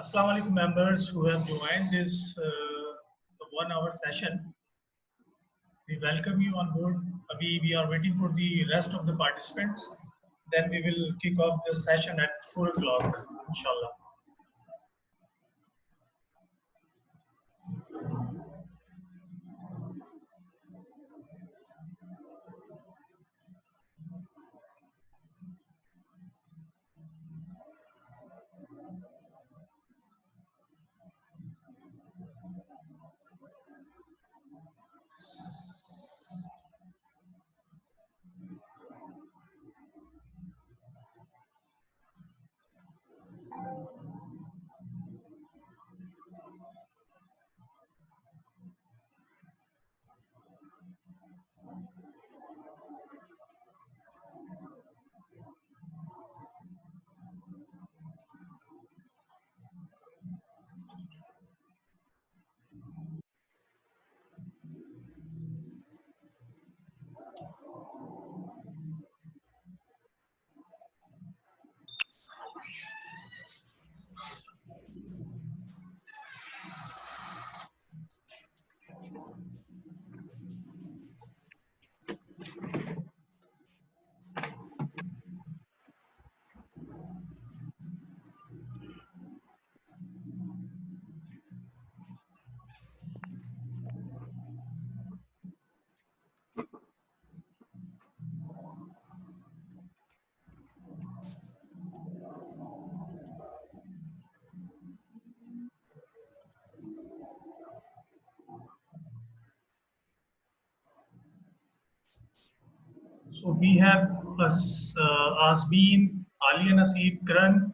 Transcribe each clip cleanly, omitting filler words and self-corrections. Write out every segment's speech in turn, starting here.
Assalamu alaikum members who have joined this 1 hour session. We welcome you on board. We are waiting for the rest of the participants. Then we will kick off the session at 4 o'clock, inshallah. So we have Azbeen, Alia Naseeb, Karan,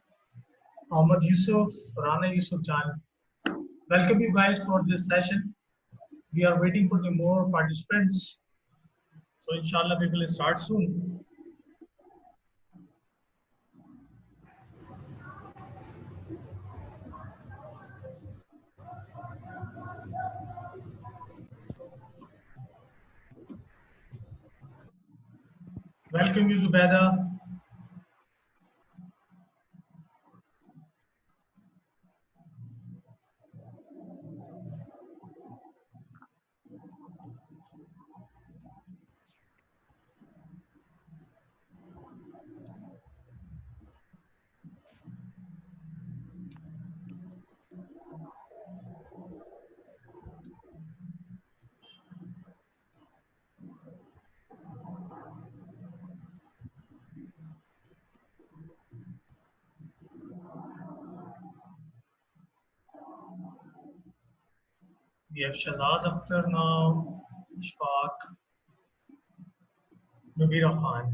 Ahmad Yusuf, Rana Yusuf Jan. Welcome you guys for this session. We are waiting for the more participants. So inshallah we will start soon. Welcome you Zubeda. We have Shahzad Akhtar now, Ishfaq, Nubira Khan.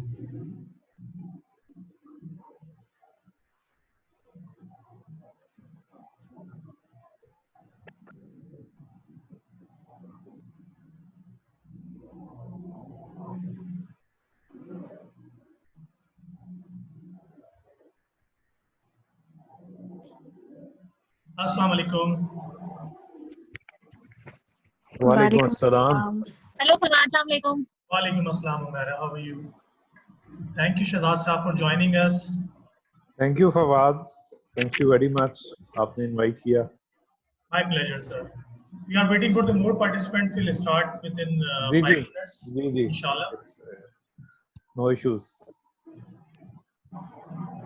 Assalamu alaikum. Walaikum assalam. Hello, Assalamu alaikum. Walaikum assalam, Umaira. How are you? Thank you, Shahzad Sahab, for joining us. Thank you, Fawad. Thank you very much. आपने invite किया. My pleasure, sir. We are waiting for the more participants. We'll start within ji 5 ji minutes, ji ji. inshallah. No issues.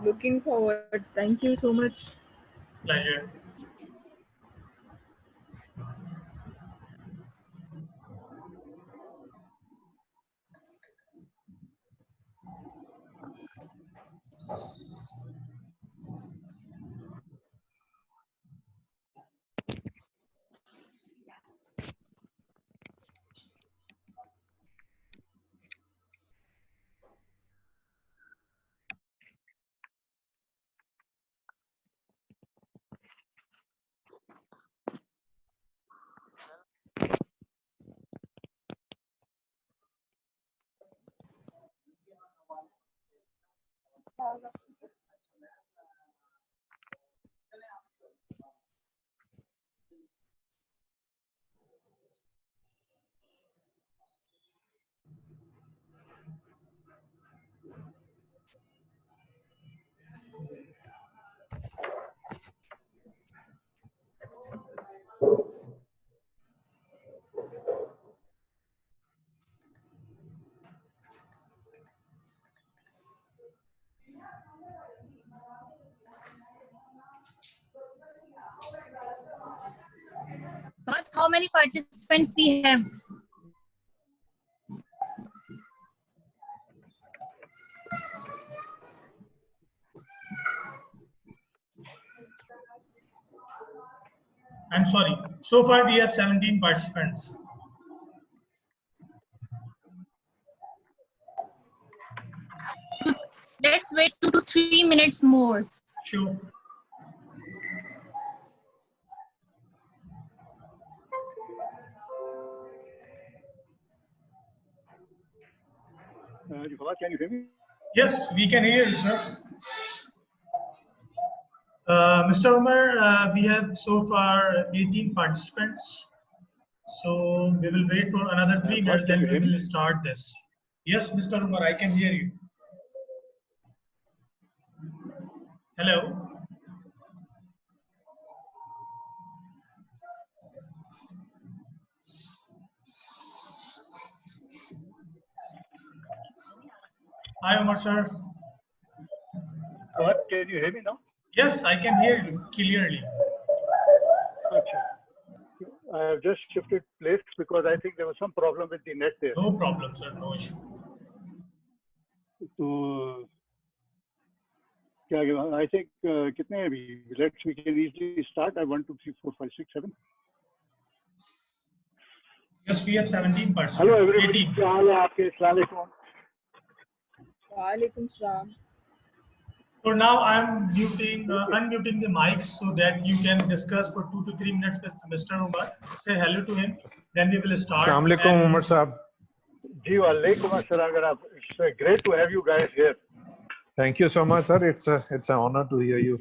Looking forward. Thank you so much. Pleasure. many participants we have? I'm sorry. So far, we have 17 participants. Let's wait 2 to 3 minutes more. Sure. Can you hear me? Yes, we can hear you, sir. Mr. Umar, we have so far 18 participants. So we will wait for another 3 minutes, then we will start this. Yes, Mr. Umar, I can hear you. Hello. Hi, Umar, sir. What? Can you hear me now? Yes, I can hear you clearly. Okay. I have just shifted place because I think there was some problem with the net there. No problem, sir. No issue. So, I think कितने हैं अभी? We can easily start. I 1, 2, 3, 4, 5, 6, 7. Yes, we have 17 participants. Hello everybody. 18. क्या हाल है आपके? अस्सलाम वालेकुम. Walaikum salam. For now, I'm unmuting the mics so that you can discuss for 2 to 3 minutes with Mr. Umar. Say hello to him. Then we will start. Assalamu alaikum, Umar Saab. जी वालेकुम अस्सलाम. It's great to have you guys here. Thank you so much, sir. It's an honor to hear you.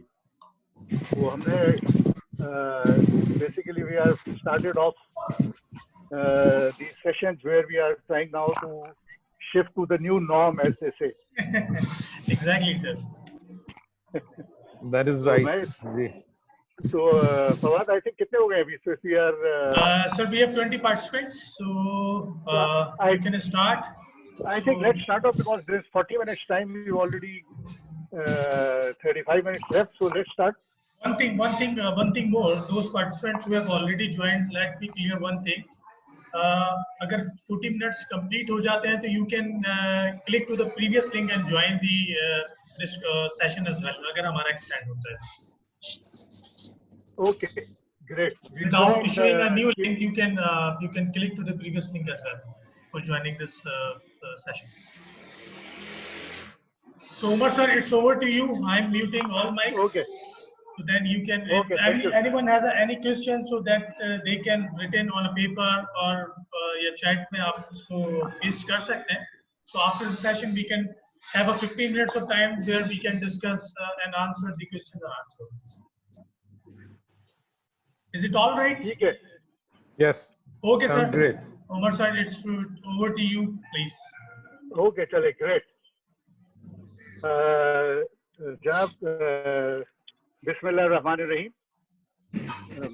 वो हमने basically we have started off these sessions where we are trying now to shift to the new norm, as they say. Exactly, sir. That is So, right. Ji. So, Fawad, I think कितने हो गए अभी? So, if we are, Sir, we have 20 participants, so you can start. I think let's start off because there's 40 minutes time. We've already 35 minutes left, so let's start. One thing more. Those participants who have already joined, let me clear one thing. अगर 40 minutes complete हो जाते हैं, तो you can click to the previous link and join the this session as well. अगर हमारा extend होता है. Okay, great. Without issuing a new link, you can click to the previous link as well for joining this session. So Umar sir, it's over to you. I'm muting all mics. Okay. So then you can, Okay, if anyone has any question, so that they can written on a paper or या chat में आप उसको paste कर सकते हैं. So after the session, we can have a 15 minutes of time where we can discuss and answer the question and answer. Is it all right? ठीक है. Yes. Okay, Sounds sir. great. Umar sir, it's over to you, please. Okay, चले, great. जनाब, Bismillahirrahmanirrahim.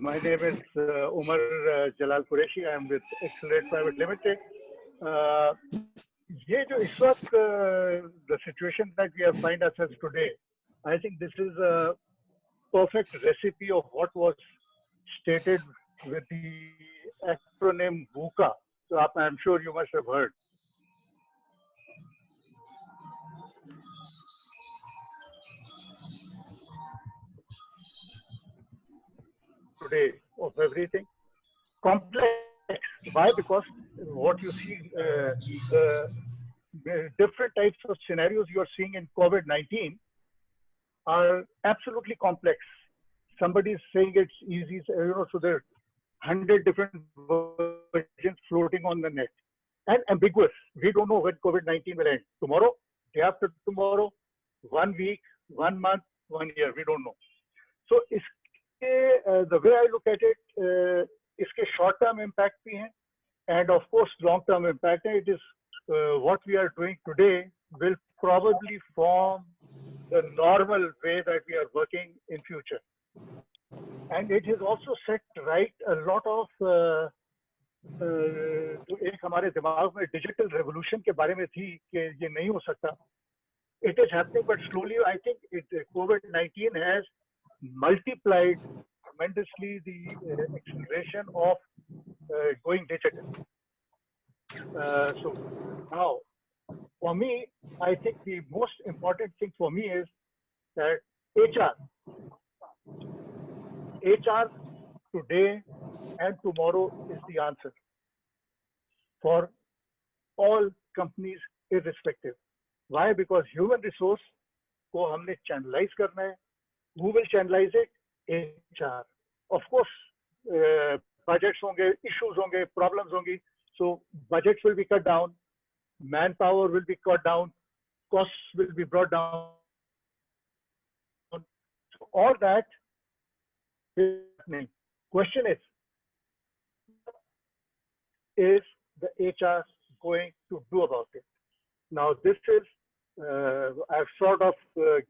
My name is Umar Jalal Qureshi. I am with Accelerate Private Limited. ये जो इस वक्त the situation that we have find ourselves today, I think this is a perfect recipe of what was stated with the acronym VUCA. So I'm sure you must have heard. Today of everything complex. Why? Because what you see, the different types of scenarios you are seeing in COVID-19 are absolutely complex. Somebody is saying it's easy, so there are 100 different versions floating on the net and ambiguous. We don't know when COVID-19 will end. Tomorrow, day after tomorrow, 1 week, 1 month, 1 year. We don't know. So the way I look at it, इसके short-term impact भी हैं, and of course long-term impact. It is what we are doing today will probably form the normal way that we are working in future. And it has also set right a lot of जो एक हमारे दिमाग में digital revolution के बारे में थी कि ये नहीं हो सकता. It is happening, but slowly I think COVID-19 has multiplied tremendously the acceleration of going digital. So now, for me, I think the most important thing for me is that HR today and tomorrow is the answer for all companies irrespective. Why? Because human resource को हमने channelize करना है. Who will channelize it? HR. Of course, budgets होंगे, issues होंगे, problems होंगी. So budgets will be cut down, manpower will be cut down, costs will be brought down. So all that is happening. Question is the HR going to do about it? Now this is, I've sort of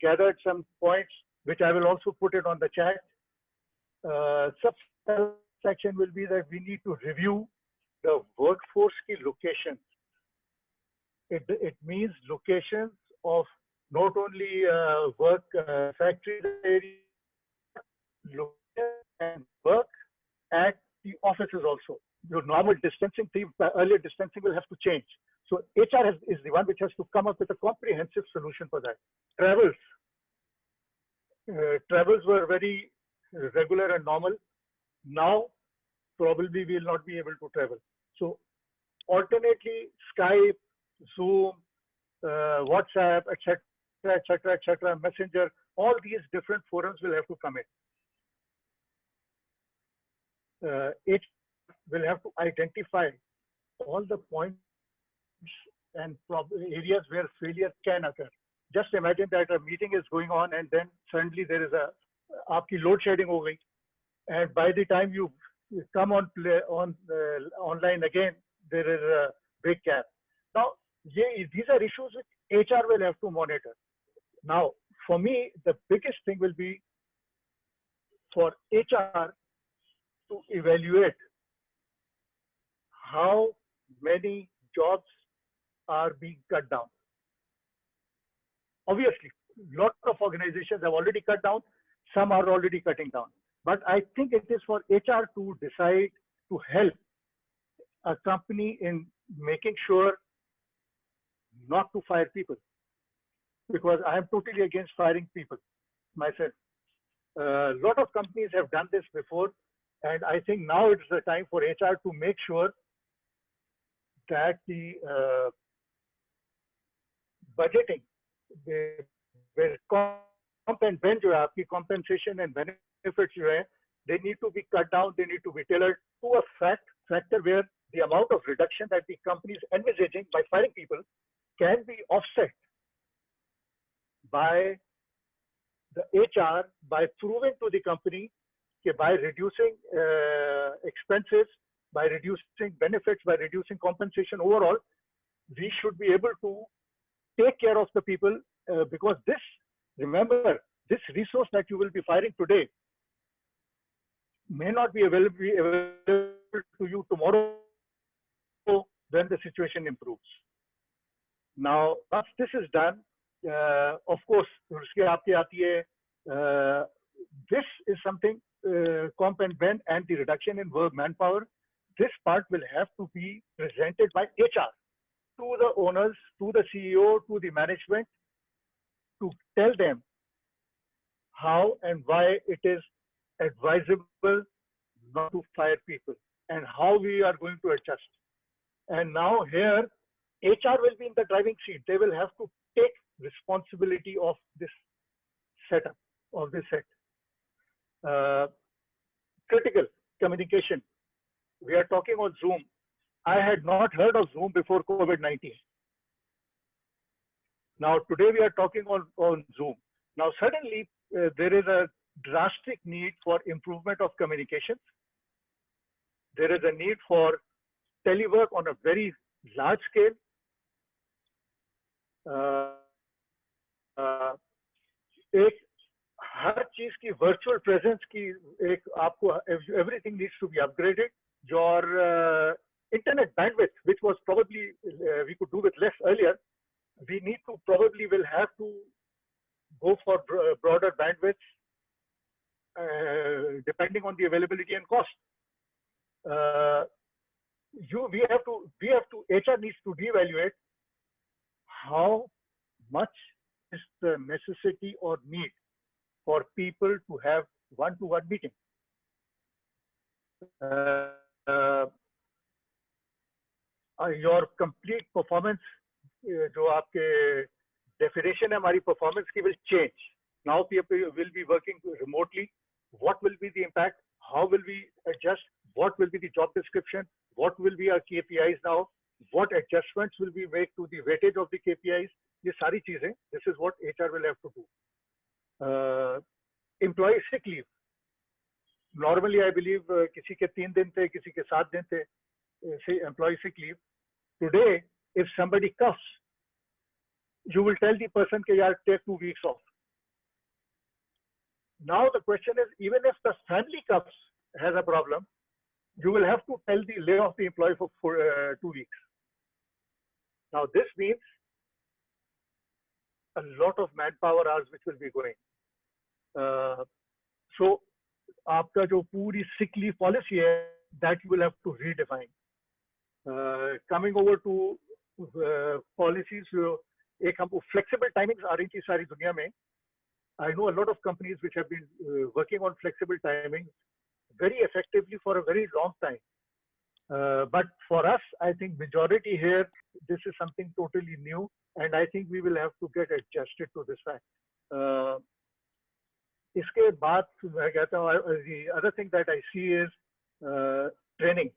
gathered some points, which I will also put it on the chat. Subsection will be that we need to review the workforce ki locations. It means locations of not only work factories area, and work at the offices also. Your normal distancing, earlier distancing will have to change. So HR is the one which has to come up with a comprehensive solution for that. Travels. Travels were very regular and normal. Now, probably we will not be able to travel. So alternately, Skype, Zoom, WhatsApp, etc., etc., etc., Messenger, all these different forums will have to come in. It will have to identify all the points and areas where failure can occur. Just imagine that a meeting is going on and then suddenly there is a aapki load shedding ho gayi, and by the time you come on online again, there is a big gap. Now, these are issues which HR will have to monitor. Now, for me, the biggest thing will be for HR to evaluate how many jobs are being cut down. Obviously, lots of organizations have already cut down. Some are already cutting down. But I think it is for HR to decide to help a company in making sure not to fire people. Because I am totally against firing people myself. A lot of companies have done this before. And I think now it's the time for HR to make sure that the budgeting, where comp and ben jo hai, aapki compensation and benefits jo hai, they need to be cut down, they need to be tailored to a factor where the amount of reduction that the company is envisaging by firing people can be offset by the HR, by proving to the company that by reducing expenses, by reducing benefits, by reducing compensation overall, we should be able to take care of the people because this, remember, this resource that you will be firing today may not be available to you tomorrow when the situation improves. Now, once this is done, of course, this is something, comp and ben and the reduction in work manpower, this part will have to be presented by HR to the owners, to the CEO, to the management, to tell them how and why it is advisable not to fire people and how we are going to adjust. And now here, HR will be in the driving seat. They will have to take responsibility of this setup, of this set. Critical communication. We are talking on Zoom. I had not heard of Zoom before COVID-19. Now today we are talking on Zoom. Now suddenly there is a drastic need for improvement of communications. There is a need for telework on a very large scale. एक हर चीज की virtual presence की एक आपको everything needs to be upgraded. Your internet bandwidth, which was probably we could do with less earlier, we need to probably will have to go for broader bandwidths depending on the availability and cost. we have to HR needs to reevaluate how much is the necessity or need for people to have one-to-one meeting. Your complete performance, जो आपके definition है हमारी performance की will change. Now people will be working remotely. What will be the impact? How will we adjust? What will be the job description? What will be our KPIs now? What adjustments will we make to the weightage of the KPIs? ये सारी चीजें, this is what HR will have to do. Employee sick leave. Normally, I believe किसी के 3 दिन थे, किसी के 7 दिन थे. Say employee sick leave. Today, if somebody coughs, you will tell the person कि यार take 2 weeks off. Now the question is, even if the family coughs has a problem, you will have to tell the lay off the employee for 2 weeks. Now this means a lot of manpower hours which will be going. So आपका जो पूरी sick leave policy है, that you will have to redefine. Coming over to policies, एक हमको flexible timings आ रही थी सारी दुनिया में. I know a lot of companies which have been working on flexible timings very effectively for a very long time. But for us, I think majority here, this is something totally new, and I think we will have to get adjusted to this fact. इसके बाद मैं कहता हूँ, the other thing that I see is training.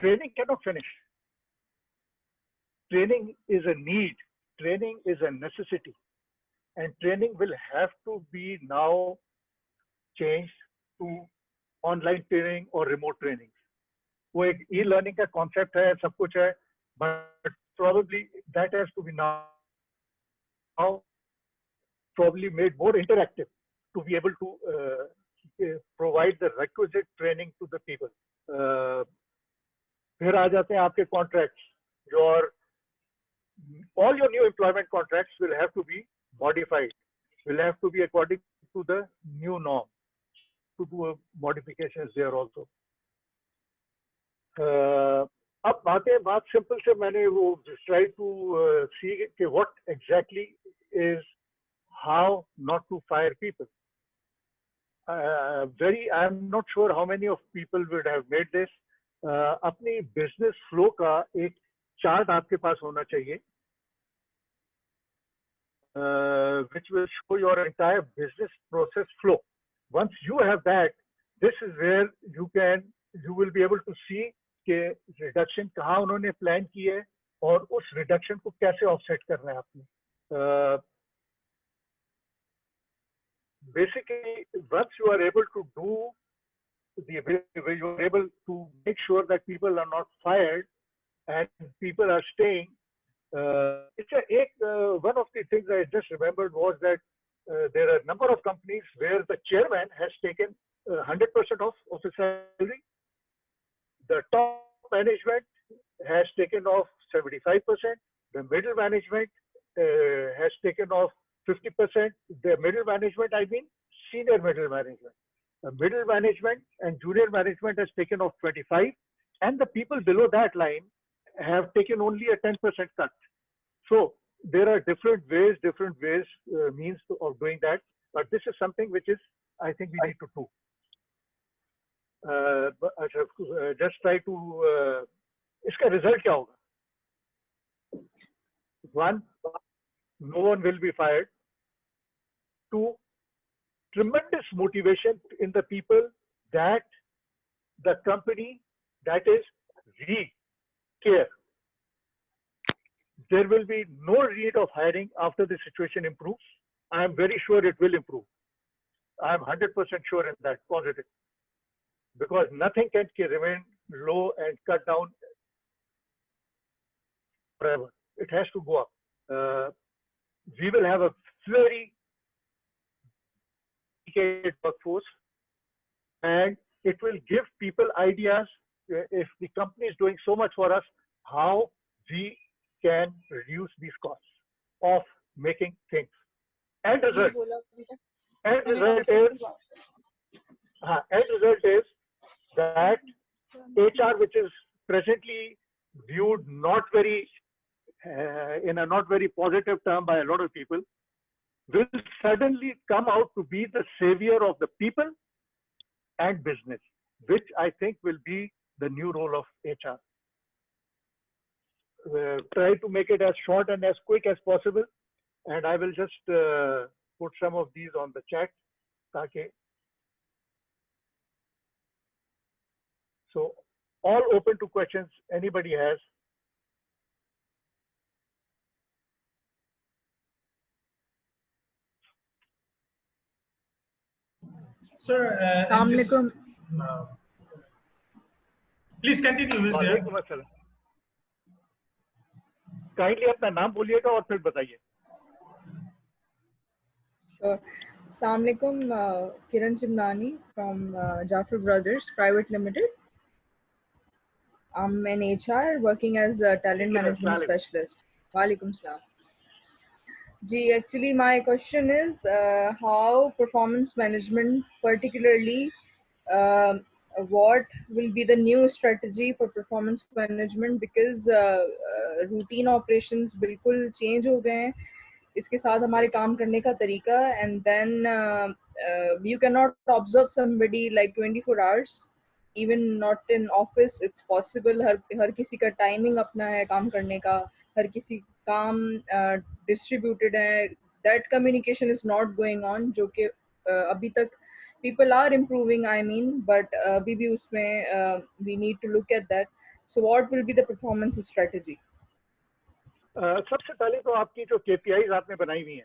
Training cannot finish. Training is a need. Training is a necessity. And training will have to be now changed to online training or remote training. वो एक e-learning का concept है, सब कुछ है, but probably that has to be now probably made more interactive to be able to provide the requisite training to the people. फिर आ जाते हैं आपके contracts. All your new employment contracts will have to be modified, will have to be according to the new norm, to do modifications there also. अब बात simple से मैंने वो try to see कि what exactly is how not to fire people. I'm not sure how many of people would have made this. अपनी business flow का एक chart आपके पास होना चाहिए. Which will show your entire business process flow. Once you have that, this is where you will be able to see कि reduction कहाँ उन्होंने plan की है और उस reduction को कैसे offset करना है आपने. Basically, once you are able to do you are able to make sure that people are not fired and people are staying. One of the things I just remembered was that there are a number of companies where the chairman has taken 100% of his salary. The top management has taken off 75%. The middle management has taken off 50%. The middle management, I mean senior middle management. The middle management and junior management has taken off 25%, and the people below that line have taken only a 10% cut. So there are different ways, means of doing that. But this is something which is, I think, we need to do. But I have just try to. इसका result क्या होगा? 1, no one will be fired. 2, tremendous motivation in the people that the company, that is, we care. There will be no need of hiring after the situation improves. I am very sure it will improve. I am 100% sure in that, positive. Because nothing can remain low and cut down forever. It has to go up. We will have a very dedicated workforce, and it will give people ideas. If the company is doing so much for us, how we can reduce these costs of making things. End result is that HR, which is presently viewed not very in a not very positive term by a lot of people, will suddenly come out to be the savior of the people and business, which I think will be the new role of HR. Try to make it as short and as quick as possible, and I will just put some of these on the chat. Okay. So all open to questions anybody has. Sir, Assalamualaikum. uh, please continue. Is there? वालेकुम अस्सलाम. Kindly अपना नाम बोलिएगा और फिर बताइए. Sure. Assalamualaikum, Kiran Chimnani from Jaffer Brothers Private Limited. I'm an HR working as a talent management specialist. Walaikum salam. Ji, actually my question is how performance management, particularly what will be the new strategy for performance management, because routine operations बिल्कुल change हो गए हैं. इसके साथ हमारे काम करने का तरीका, and then you cannot observe somebody like 24 hours, even not in office. It's possible हर किसी का timing अपना है काम करने का, हर किसी काम distributed है. That communication is not going on, जो कि अभी तक people are improving, I mean, but अभी भी उसमें we need to look at that. So what will be the performance strategy? सबसे पहले तो आपकी जो KPIs आपने बनाई हुई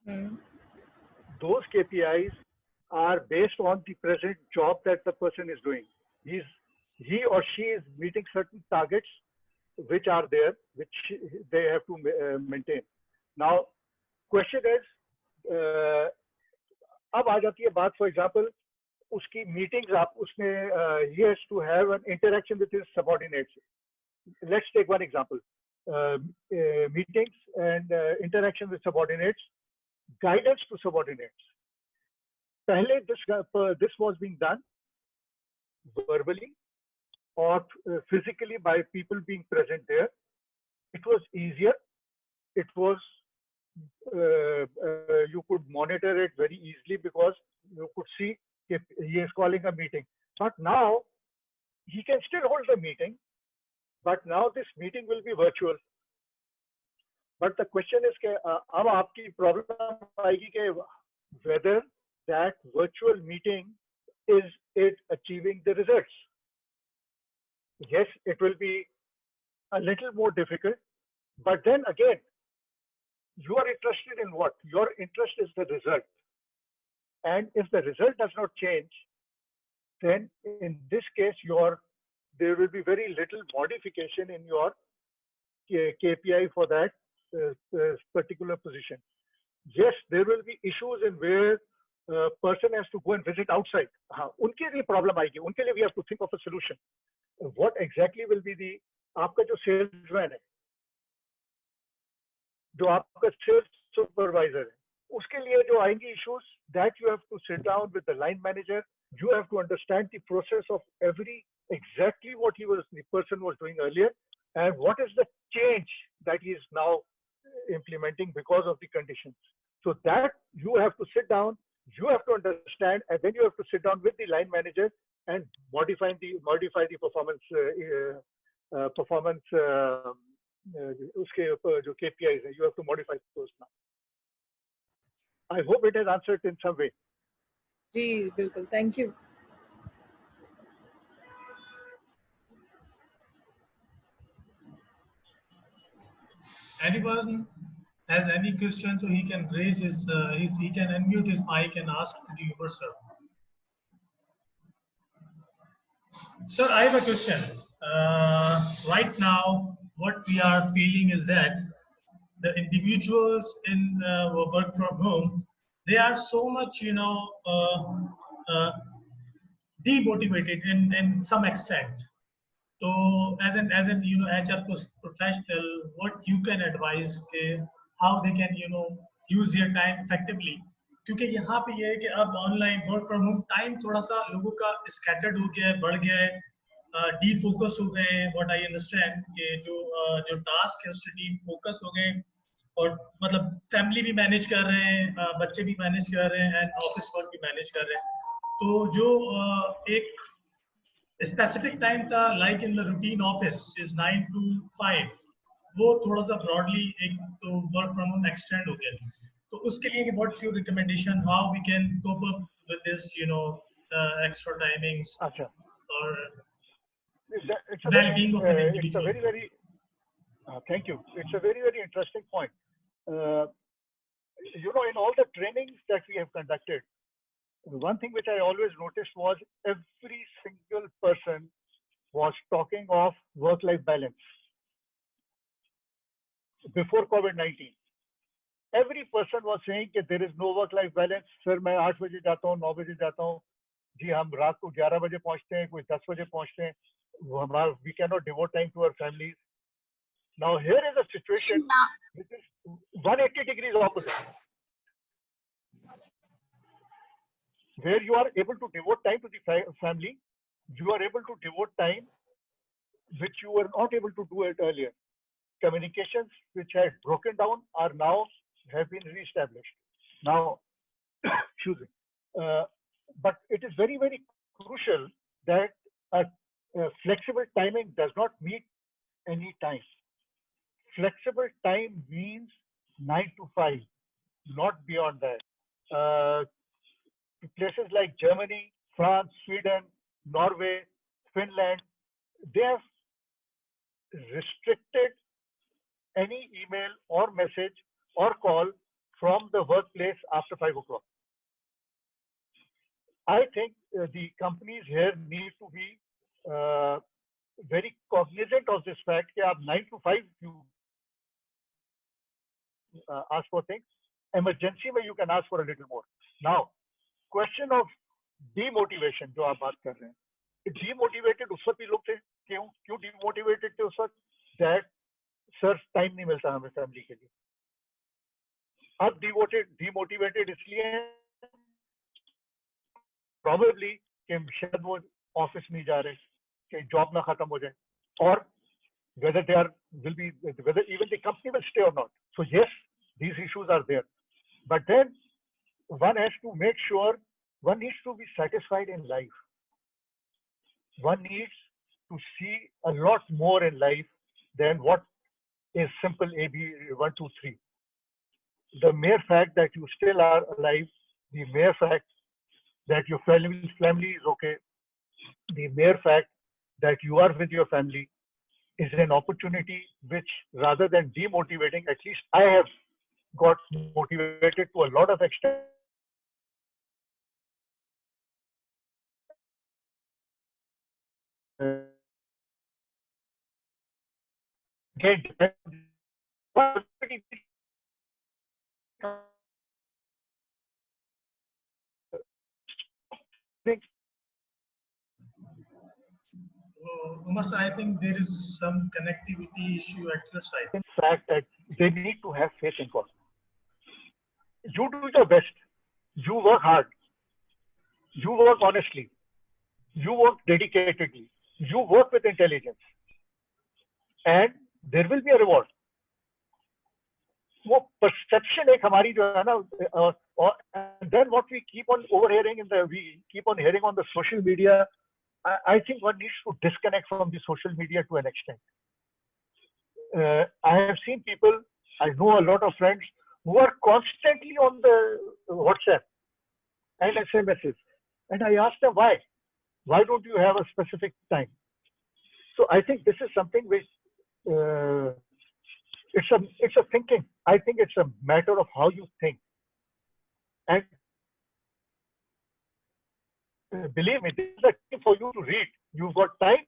हैं, those KPIs are based on the present job that the person is doing. He or she is meeting certain targets which are there, which they have to maintain. Now, question is, अब आ जाती है बात, for example, उसकी meetings he has to have an interaction with his subordinates. Let's take one example. Meetings and interaction with subordinates, guidance to subordinates. Pehle this was being done verbally or physically by people being present there. It was easier. It was you could monitor it very easily because you could see if he is calling a meeting. But now he can still hold the meeting, but now this meeting will be virtual. But the question is कि अब आपकी problem आएगी कि whether that virtual meeting is it achieving the results. Yes, it will be a little more difficult, but then again, you are interested in what? Your interest is the result. And if the result does not change, then in this case, there will be very little modification in your KPI for that particular position. Yes, there will be issues in where a person has to go and visit outside. उनके लिए problem आएगी. उनके लिए we have to think of a solution. What exactly will be the आपका जो salesman है, जो आपका sales supervisor है, उसके लिए जो आएंगी issues, that you have to sit down with the line manager. You have to understand the process of exactly what the person was doing earlier, and what is the change that he is now implementing because of the conditions. So that you have to sit down, you have to understand, and then you have to sit down with the line manager and modify the performance उसके जो KPIs है, you have to modify those now. I hope it has answered in some way. जी बिल्कुल, thank you. Anyone has any question, so he can raise he can unmute his mic and ask to the yourself. Sir, I have a question. Right now, what we are feeling is that the individuals in work from home, they are so much, demotivated in some extent. So, as an HR professional, what you can advise how they can use their time effectively? क्योंकि यहाँ पे ये है कि अब online work from home time थोड़ा सा लोगों का स्कैटर्ड हो गया है, बढ़ गया है. डीफोकस हो गए हैं, व्हाट आई अंडरस्टैंड कि जो टास्क है उससे डीफोकस हो गए, और मतलब फैमिली भी मैनेज कर रहे हैं, बच्चे भी मैनेज कर रहे हैं, एंड ऑफिस वर्क भी मैनेज कर रहे हैं। तो जो एक स्पेसिफिक टाइम था like in the routine office is 9 to 5, वो थोड़ा सा ब्रॉडली एक तो वर्क फ्रॉम होम एक्सटेंड हो गया। तो उसके लिए what's your recommendation, how we can cope up with this extra timings अच्छा, और it's a very, well-being of an it's a individual? very, thank you. It's a very interesting point. Uh, in all the trainings that we have conducted, one thing which I always noticed was every single person was talking of work-life balance before COVID-19. Every person was saying that there is no work-life balance. Sir, मैं 8 बजे जाता हूँ, 9 बजे जाता हूँ, जी हम रात को 11 बजे पहुँचते हैं, कोई 10 बजे पहुँचते हैं, we cannot devote time to our families. Now here is a situation which is 180 degrees opposite, where you are able to devote time to the family, you are able to devote time which you were not able to do it earlier. Communications which had broken down are now have been reestablished. Now, excuse me, but it is very crucial that a flexible timing does not meet any time. Flexible time means 9 to 5, not beyond that. Places like Germany, France, Sweden, Norway, Finland, they have restricted any email or message or call from the workplace after 5 o'clock. I think the companies here need to be very cognizant of this fact that 9 to 5 you ask for things. Emergency where you can ask for a little more. Now, question of demotivation जो आप बात कर रहे हैं, demotivated उस वक्त भी लोग थे, क्यों demotivated थे उस वक्त? That सर टाइम नहीं मिलता हमें फैमिली के लिए। अब demotivated इसलिए probably कि शायद वो ऑफिस नहीं जा रहे, कि जॉब ना खत्म हो जाए, और whether even the company will stay or not. So yes, these issues are there, but then one has to make sure one needs to be satisfied in life. One needs to see a lot more in life than what is simple A, B, 1, 2, 3. The mere fact that you still are alive, the mere fact that your family is okay, the mere fact that you are with your family is an opportunity which, rather than demotivating, at least I have got motivated to a lot of extent. Umar sir, I think there is some connectivity issue at your side. In fact, that they need to have faith in God. You do your best. You work hard. You work honestly. You work dedicatedly. You work with intelligence. And there will be a reward. वो perception एक हमारी जो है ना, and then what we keep on overhearing we keep on hearing on the social media. I think one needs to disconnect from the social media to an extent. I have seen people, I know a lot of friends who are constantly on the WhatsApp and SMSs, and I ask them why. Why don't you have a specific time? So I think this is something which it's a thinking. I think it's a matter of how you think. And believe me, this is a key for you to read. You've got time,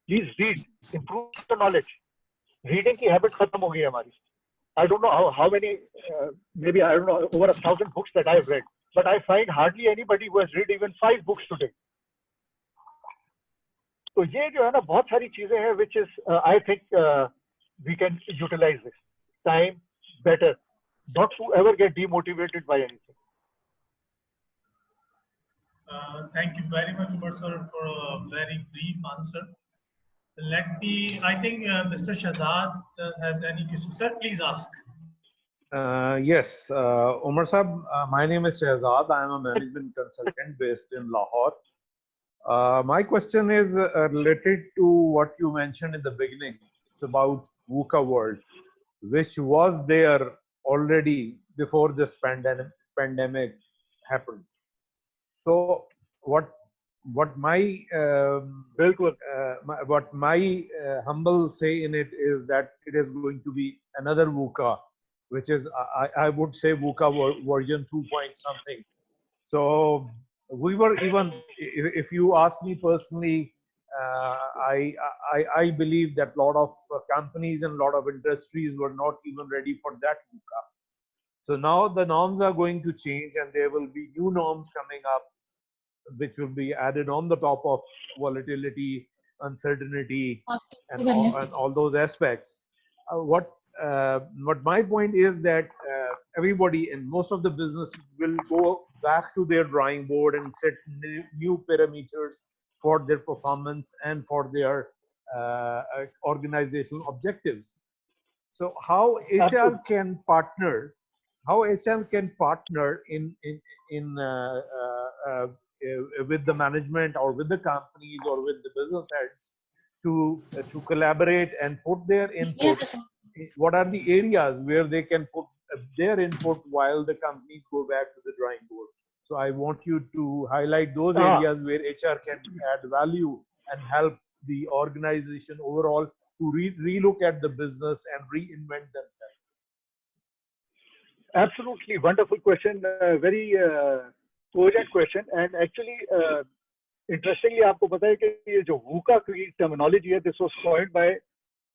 please read, improve the knowledge. Reading की habit खत्म हो गई है हमारी. I don't know how many, maybe I don't know, over 1,000 books that I've read, but I find hardly anybody who has read even 5 books today. तो ये जो है ना बहुत सारी चीजें हैं which is I think we can utilize this time better, not to ever get demotivated by anything. Thank you very much, Umar sir, for a very brief answer. let me, I think Mr. Shahzad has any questions. Sir, please ask. Yes, Umar Saab, my name is Shahzad. I am a management consultant based in Lahore. My question is related to what you mentioned in the beginning. It's about VUCA world, which was there already before this pandemic happened. So what my what my humble say in it is that it is going to be another VUCA, which is I would say VUCA version 2 point something. So we were even, if you ask me personally, I believe that a lot of companies and a lot of industries were not even ready for that VUCA. So now the norms are going to change and there will be new norms coming up, which will be added on the top of volatility, uncertainty, and all those aspects. What my point is that everybody and most of the businesses will go back to their drawing board and set new parameters for their performance and for their organizational objectives. So how HR can partner? How HR can partner in with the management or with the companies or with the business heads to collaborate and put their input. What are the areas where they can put their input while the companies go back to the drawing board? So I want you to highlight those areas where HR can add value and help the organization overall to relook at the business and reinvent themselves. Absolutely wonderful question, very cogent question, and actually interestingly आपको पता है कि ये जो VUCA की terminology है, this was coined by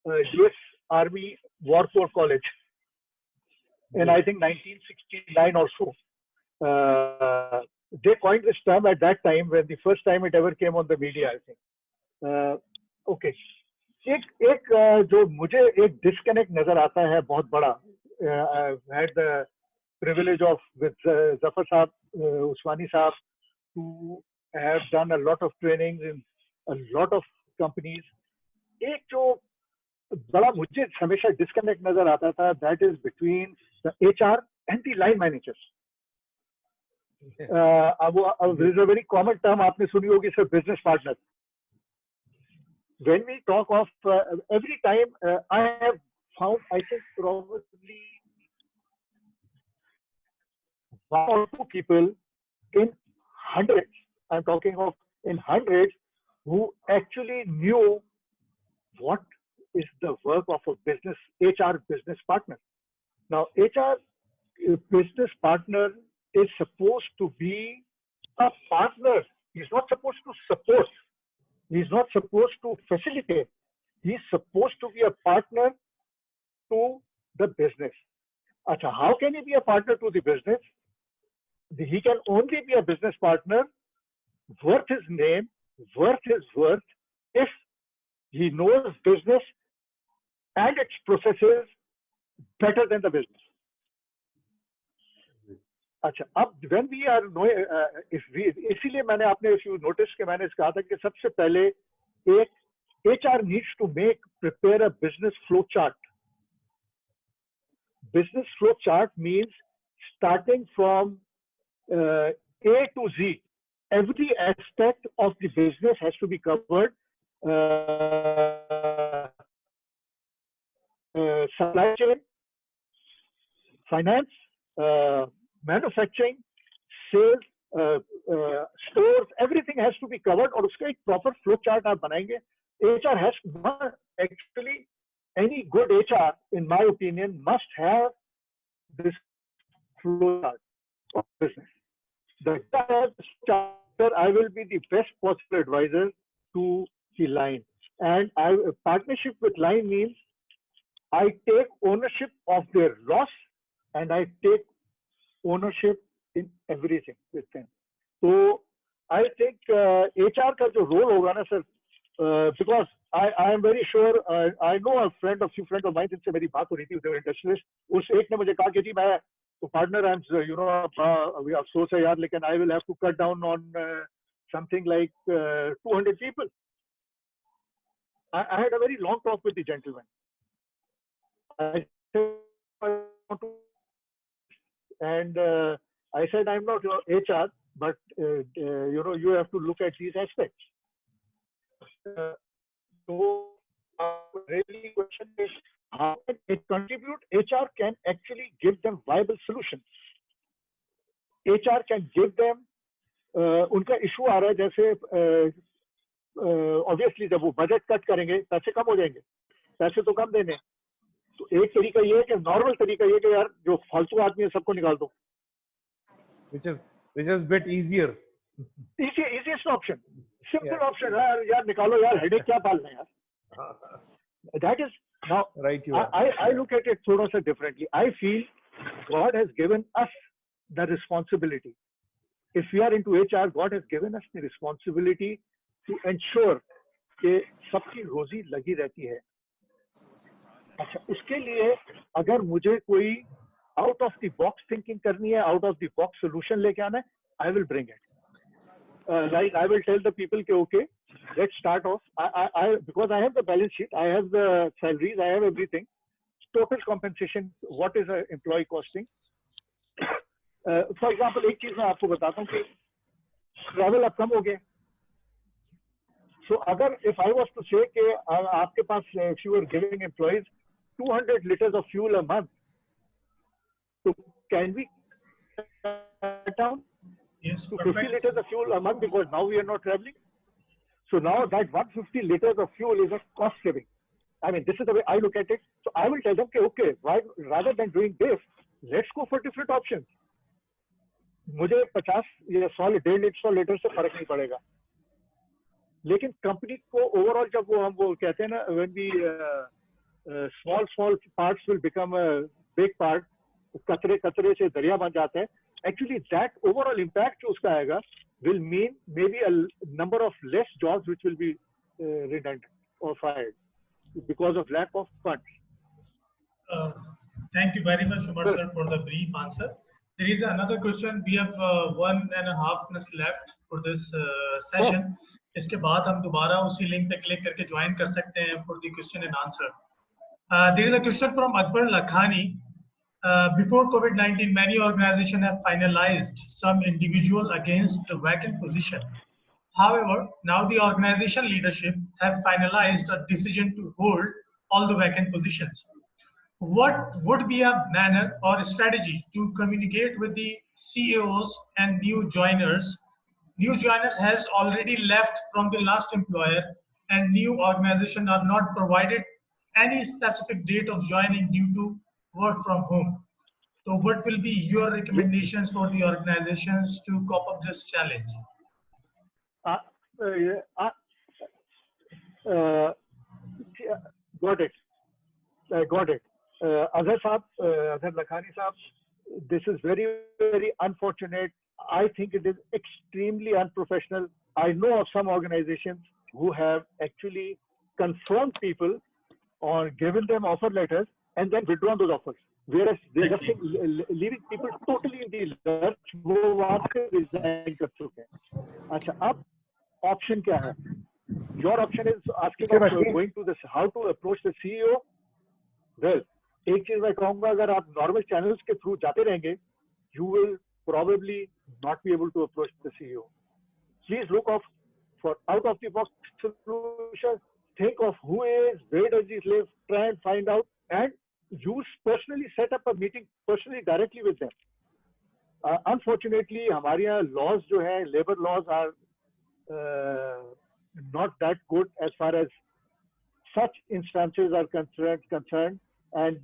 US Army War Corps College in I think 1969 or so. They coined this term at that time when the first time it ever came on the media, I think. Okay. एक जो मुझे एक disconnect नजर आता है बहुत बड़ा. I've had the privilege of with Zafar Saab, Usmani Saab, to have done a lot of trainings in a lot of companies. एक जो बड़ा मुझे हमेशा disconnect नजर आता था, that is between the HR and the line managers. There is a very common term आपने सुनी होगी, sir, business partner. When we talk of every time I have found, I think probably one or two people in hundreds, I'm talking of in hundreds, who actually knew what is the work of a business, HR business partner. Now, HR business partner is supposed to be a partner. He's not supposed to support. He's not supposed to facilitate. He's supposed to be a partner to the business. Achha, how can he be a partner to the business? He can only be a business partner worth his name, worth his worth, if he knows business and its processes better than the business. अच्छा, अब when we are knowing, इसीलिए मैंने आपने if you notice कि मैंने कहा था कि सबसे पहले एक HR needs to prepare a business flow chart. Business flow chart means starting from A to Z. Every aspect of the business has to be covered. Supply chain, finance, manufacturing, sales, stores, everything has to be covered और उसका एक proper flow chart आप बनाएंगे. HR has not actually, any good HR, in my opinion, must have this flow chart of business. The charter, I will be the best possible advisor to the line. And partnership with line means I take ownership of their loss and I take ownership in everything with them. So I think HR का जो role होगा ना sir, because I am very sure, I know a few friends of mine जिनसे मेरी बात हो रही थी, they were industrialists. उस एक ने मुझे कहा कि जी मैं तो partner, I'm, you know, we अफसोस है यार, लेकिन I will have to cut down on something like 200 people. I had a very long talk with the gentleman. I said, and I said, I'm not your HR, but you have to look at these aspects. So really question is, how can it contribute? HR can actually give them viable solutions. HR can give them उनका issue आ रहा है, जैसे obviously जब वो budget cut करेंगे पैसे कम हो जाएंगे, पैसे तो कम देने। तो एक तरीका ये है कि नॉर्मल तरीका ये कि यार जो फालतू आदमी है सबको निकाल दो, which is bit easier. easiest option, simple option. यार निकालो यार, हेडेक क्या पालना है यार. That is now Right, you I look at it थोड़ा सा differently. I feel God has given us the responsibility. If we are into HR, God has given us the responsibility to ensure कि सबकी रोजी लगी रहती है. अच्छा, उसके लिए अगर मुझे कोई out of the box thinking करनी है, out of the box solution लेके आना है, I will bring it. Like I will tell the people कि okay, let's start off. Because I have the balance sheet, I have the salaries, I have everything. Total compensation, what is an employee costing? For example, एक चीज मैं आपको बताता हूँ कि travel अब कम हो गया. So अगर if I was to say कि आपके पास if you are giving employees 200 liters of fuel a month, so can we cut down Yes, to 50 perfect. liters of fuel a month because now we are not traveling? So now that 150 liters of fuel is a cost saving. I mean, this is the way I look at it. So I will tell them, okay, why, rather than doing this, let's go for different options. मुझे 50 या 100 litre से फर्क नहीं पड़ेगा, लेकिन company को overall जब वो कहते हैं ना, when we small parts will become a big part, कचरे से दरिया बन जाते हैं. Actually, that overall impact जो उसका आएगा will mean maybe a number of less jobs which will be redundant or fired because of lack of funds. Thank you very much, Umar sir, for the brief answer. There is another question. We have 1.5 minutes left for this session. इसके बाद हम दोबारा उसी link पे click करके join कर सकते हैं for the question and answer. There is a question from Akbar Lakhani. Before COVID-19, many organizations have finalized some individual against the vacant position. However, now the organization leadership have finalized a decision to hold all the vacant positions. What would be a manner or a strategy to communicate with the CEOs and new joiners? New joiners has already left from the last employer, and new organization are not provided any specific date of joining due to work from home. So what will be your recommendations for the organizations to cope up this challenge? Got it. Azhar Lakhani Saab, this is very, very unfortunate. I think it is extremely unprofessional. I know of some organizations who have actually confirmed people or given them offer letters and then withdrawn those offers. Whereas they're just leaving people totally in the lurch. वो वहाँ से resign कर चुके हैं. अच्छा, अब option क्या है? Your option is asking of going to this, how to approach the CEO. Well, एक चीज मैं कहूँगा, अगर आप normal channels के through जाते रहेंगे, you will probably not be able to approach the CEO. Please look for out of the box solutions. Think of who is, where does he live, try and find out, and you personally set up a meeting personally directly with them. Unfortunately, हमारे यहाँ laws जो है, labor laws are not that good as far as such instances are concerned, and